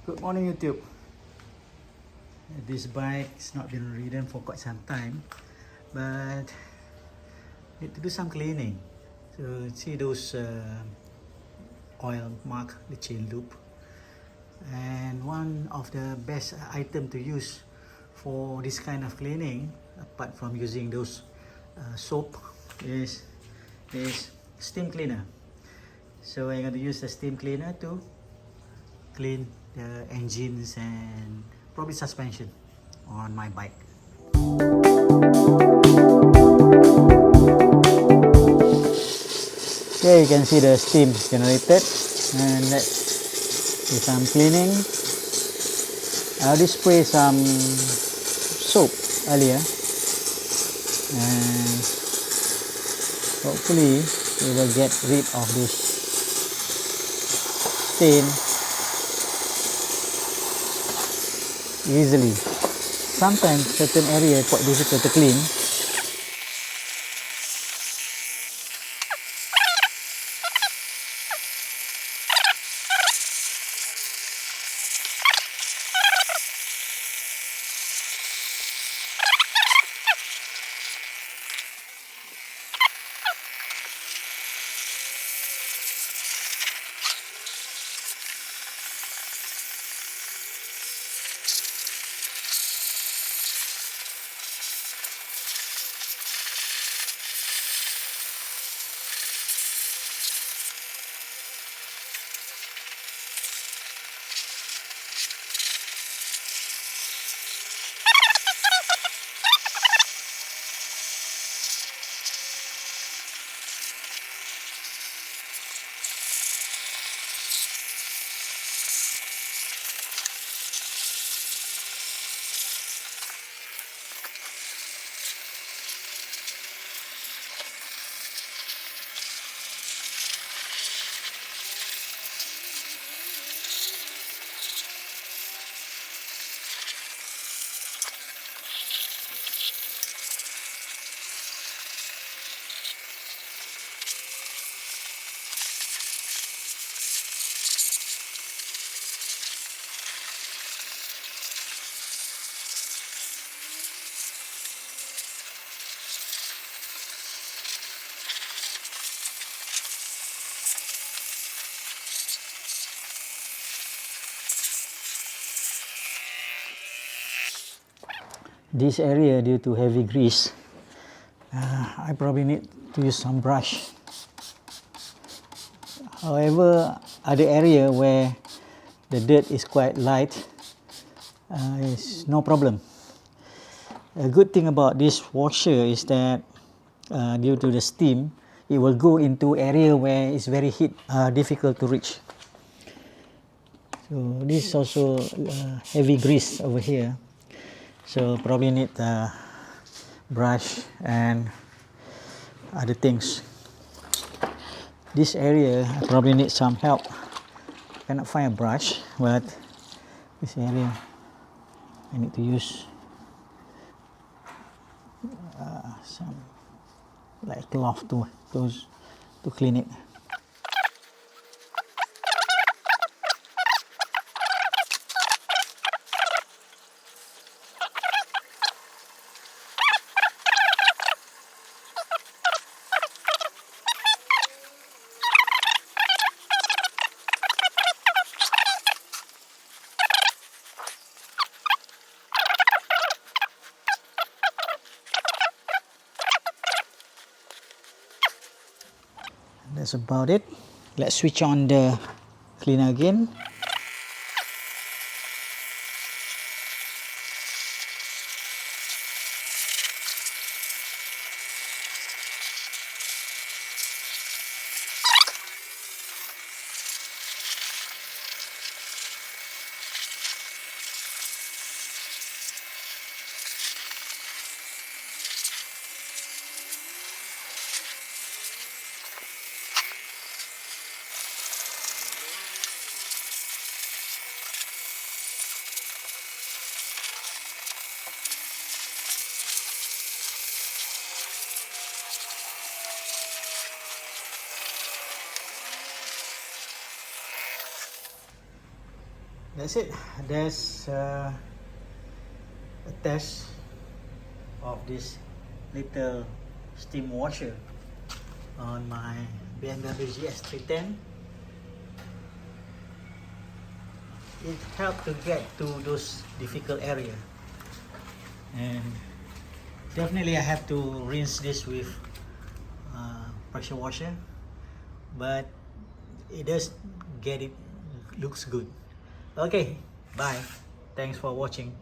Good morning YouTube. This bike has not been ridden for quite some time, but need to do some cleaning. So see those oil mark, the chain loop, and one of the best item to use for this kind of cleaning, apart from using those soap, is steam cleaner. So I'm going to use the steam cleaner to clean the engines and probably suspension on my bike. Here you can see the steam generated, and let's do some cleaning. I already sprayed some soap earlier, and hopefully we will get rid of this stain easily. Sometimes certain area quite difficult to clean. This area, due to heavy grease, I probably need to use some brush. However, other area where the dirt is quite light, is no problem. A good thing about this washer is that due to the steam, it will go into area where it's very difficult to reach. So this is also heavy grease over here. So probably need a brush and other things. This area I probably need some help. Cannot find a brush, but this area I need to use some like cloth to clean it. That's about it. Let's switch on the cleaner again. That's it. There's a test of this little steam washer on my BMW GS310. It helped to get to those difficult area, and definitely I have to rinse this with pressure washer, but it does get it looks good. Okay, bye. Thanks for watching.